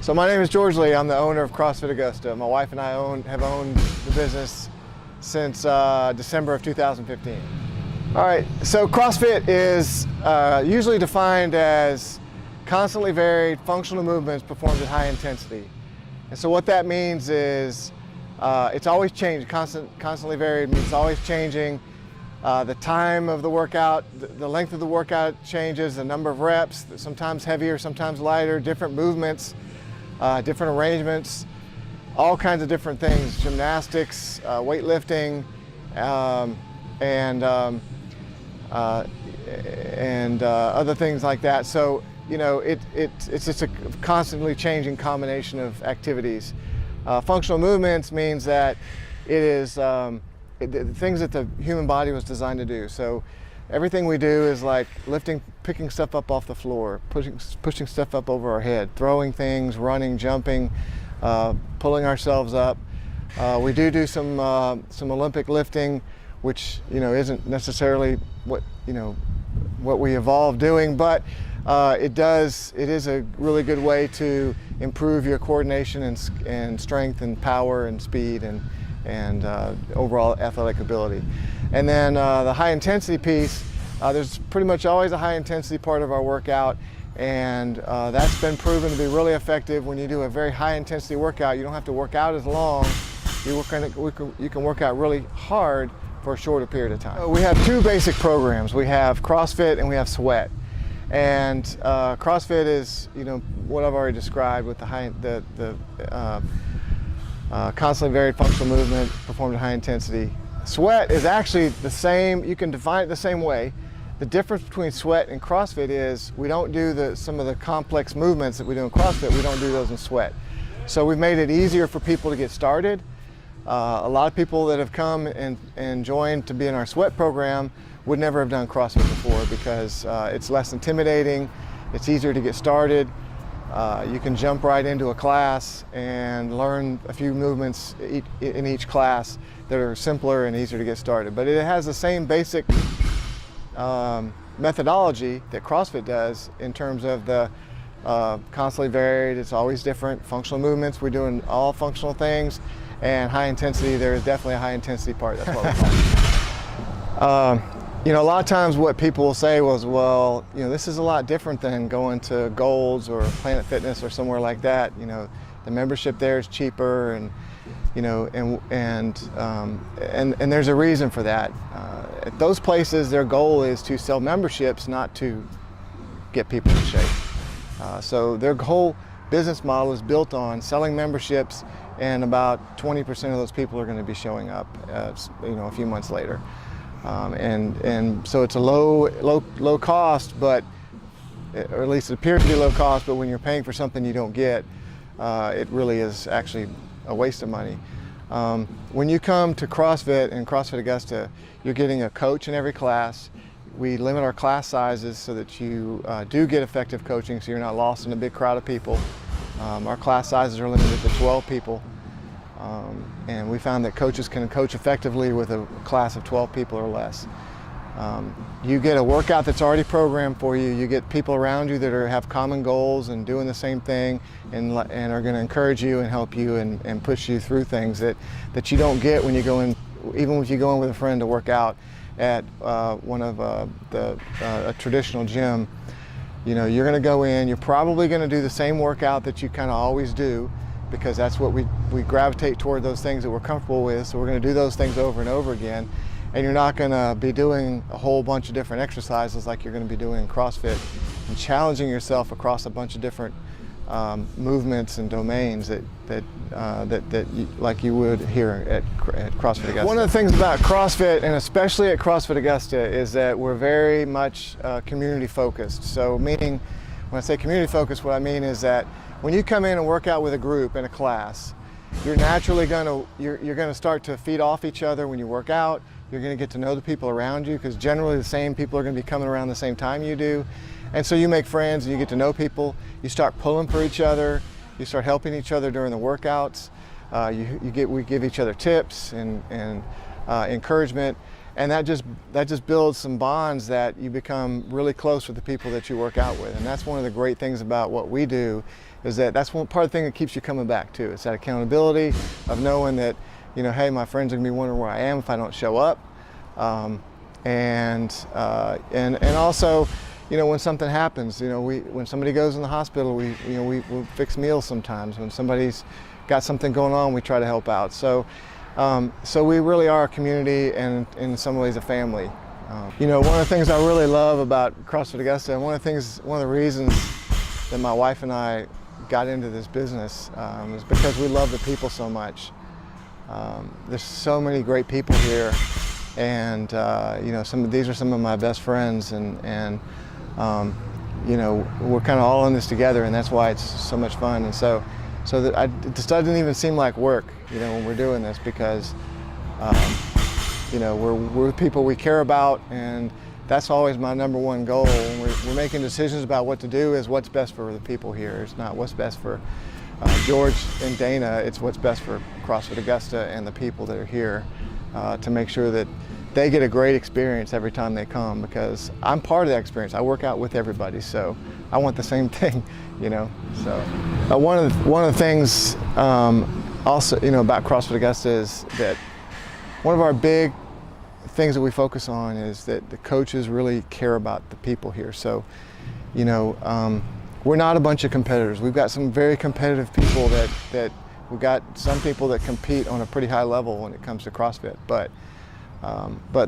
So my name is George Lee. I'm the owner of CrossFit Augusta. My wife and I have owned the business since December of 2015. All right, so CrossFit is usually defined as constantly varied functional movements performed at high intensity. And so what that means is it's always changing. Constantly varied means always changing. The time of the workout, the length of the workout changes, the number of reps, sometimes heavier, sometimes lighter, different movements, different arrangements, all kinds of different things, gymnastics, weightlifting, and other things like that. So, you know, it's just a constantly changing combination of activities. Functional movements means that it is the things that the human body was designed to do. So everything we do is like lifting, picking stuff up off the floor, pushing stuff up over our head, throwing things, running, jumping, pulling ourselves up. We do some Olympic lifting, which, you know, isn't necessarily what we evolved doing, but it is a really good way to improve your coordination and strength and power and speed and overall athletic ability. And then the high intensity piece, there's pretty much always a high intensity part of our workout, and that's been proven to be really effective. When you do a very high intensity workout, you don't have to work out as long. You can work out really hard for a shorter period of time. We have two basic programs. We have CrossFit and we have Sweat. And CrossFit is, you know, what I've already described with the constantly varied functional movement performed at high intensity. Sweat is actually the same. You can define it the same way. The difference between Sweat and CrossFit is we don't do some of the complex movements that we do in CrossFit. We don't do those in Sweat. So we've made it easier for people to get started. A lot of people that have come and joined to be in our Sweat program would never have done CrossFit before because it's less intimidating, it's easier to get started. You can jump right into a class and learn a few movements in each class that are simpler and easier to get started. But it has the same basic methodology that CrossFit does in terms of the constantly varied, it's always different, functional movements. We're doing all functional things, and high intensity, there is definitely a high intensity part. That's what we call it. You know, a lot of times what people will say was, well, you know, this is a lot different than going to Gold's or Planet Fitness or somewhere like that. You know, the membership there is cheaper, and you know, and there's a reason for that. At those places, their goal is to sell memberships, not to get people in shape. So their whole business model is built on selling memberships, and about 20% of those people are going to be showing up, you know, a few months later. And so it's a low cost, but or at least it appears to be low cost. But when you're paying for something you don't get, it really is actually a waste of money. When you come to CrossFit and CrossFit Augusta, you're getting a coach in every class. We limit our class sizes so that you do get effective coaching, so you're not lost in a big crowd of people. Our class sizes are limited to 12 people. And we found that coaches can coach effectively with a class of 12 people or less. You get a workout that's already programmed for you. You get people around you that have common goals and doing the same thing, and are going to encourage you and help you and push you through things that you don't get when you go in, even if you go in with a friend to work out at one of a traditional gym. You know, you're going to go in, you're probably going to do the same workout that you kind of always do, because that's what we gravitate toward, those things that we're comfortable with. So we're going to do those things over and over again, and you're not going to be doing a whole bunch of different exercises like you're going to be doing in CrossFit, and challenging yourself across a bunch of different movements and domains like you would here at CrossFit Augusta. One of the things about CrossFit, and especially at CrossFit Augusta, is that we're very much community focused. So meaning, when I say community focused, what I mean is that when you come in and work out with a group in a class, you're naturally you're going to start to feed off each other when you work out. You're going to get to know the people around you, because generally the same people are going to be coming around the same time you do. And so you make friends and you get to know people. You start pulling for each other. You start helping each other during the workouts. We give each other tips and encouragement. and that just builds some bonds that you become really close with the people that you work out with. And that's one of the great things about what we do, is that that's one part of the thing that keeps you coming back too. It's that accountability of knowing that, you know, hey, my friends are gonna be wondering where I am if I don't show up. And also, you know, when something happens, you know, when somebody goes in the hospital, we fix meals sometimes. When somebody's got something going on, we try to help out. So we really are a community, and in some ways a family. You know, one of the things I really love about CrossFit Augusta, and one of the reasons that my wife and I got into this business is because we love the people so much. There's so many great people here, and you know, these are some of my best friends, and you know, we're kind of all in this together, and that's why it's so much fun. And so that it just doesn't even seem like work, you know, when we're doing this, because you know, we're with people we care about, and that's always my #1 goal. When we're making decisions about what to do, is what's best for the people here. It's not what's best for George and Dana, it's what's best for CrossFit Augusta and the people that are here, to make sure that they get a great experience every time they come, because I'm part of that experience. I work out with everybody, so I want the same thing, you know. So one of the things also, you know, about CrossFit Augusta is that one of our big things that we focus on is that the coaches really care about the people here. So, you know, we're not a bunch of competitors. We've got some very competitive people that we've got some people that compete on a pretty high level when it comes to CrossFit, but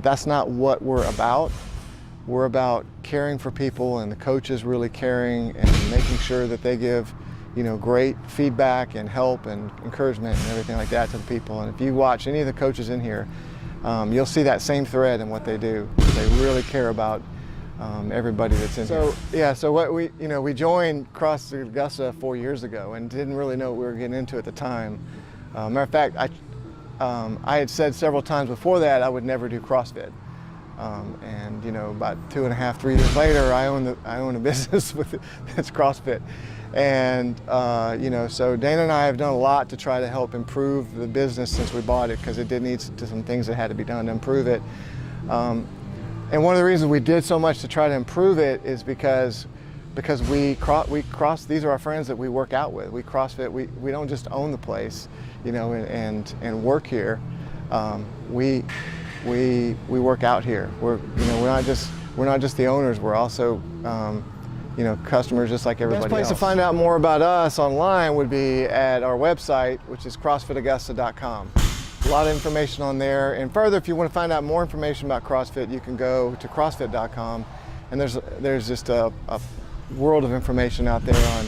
that's not what we're about. We're about caring for people, and the coaches really caring and making sure that they give, you know, great feedback and help and encouragement and everything like that to the people. And if you watch any of the coaches in here, you'll see that same thread in what they do. They really care about everybody that's in here. Yeah, so what we joined CrossFit Augusta 4 years ago and didn't really know what we were getting into at the time. Matter of fact, I had said several times before that I would never do CrossFit. And you know, about 2.5, 3 years later, I own a business that's CrossFit. And you know, so Dana and I have done a lot to try to help improve the business since we bought it, because it did need some things that had to be done to improve it. And one of the reasons we did so much to try to improve it is because we cross. These are our friends that we work out with. We CrossFit. We don't just own the place, you know, and work here. We work out here. We're not just the owners. We're also you know, customers just like everybody else. The best place to find out more about us online would be at our website, which is CrossFitAugusta.com. A lot of information on there. And further, if you want to find out more information about CrossFit, you can go to CrossFit.com, and there's just a world of information out there on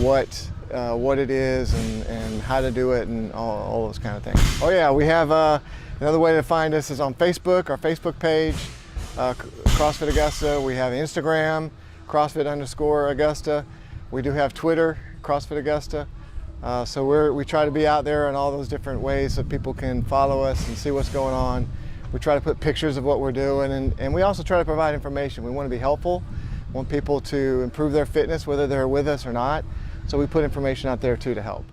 what it is and how to do it and all those kind of things. Oh yeah, we have another way to find us is on Facebook, our Facebook page, CrossFit Augusta. We have Instagram, CrossFit_Augusta. We do have Twitter, CrossFit Augusta. So we try to be out there in all those different ways so people can follow us and see what's going on. We try to put pictures of what we're doing, and we also try to provide information. We want to be helpful. We want people to improve their fitness, whether they're with us or not. So we put information out there too to help.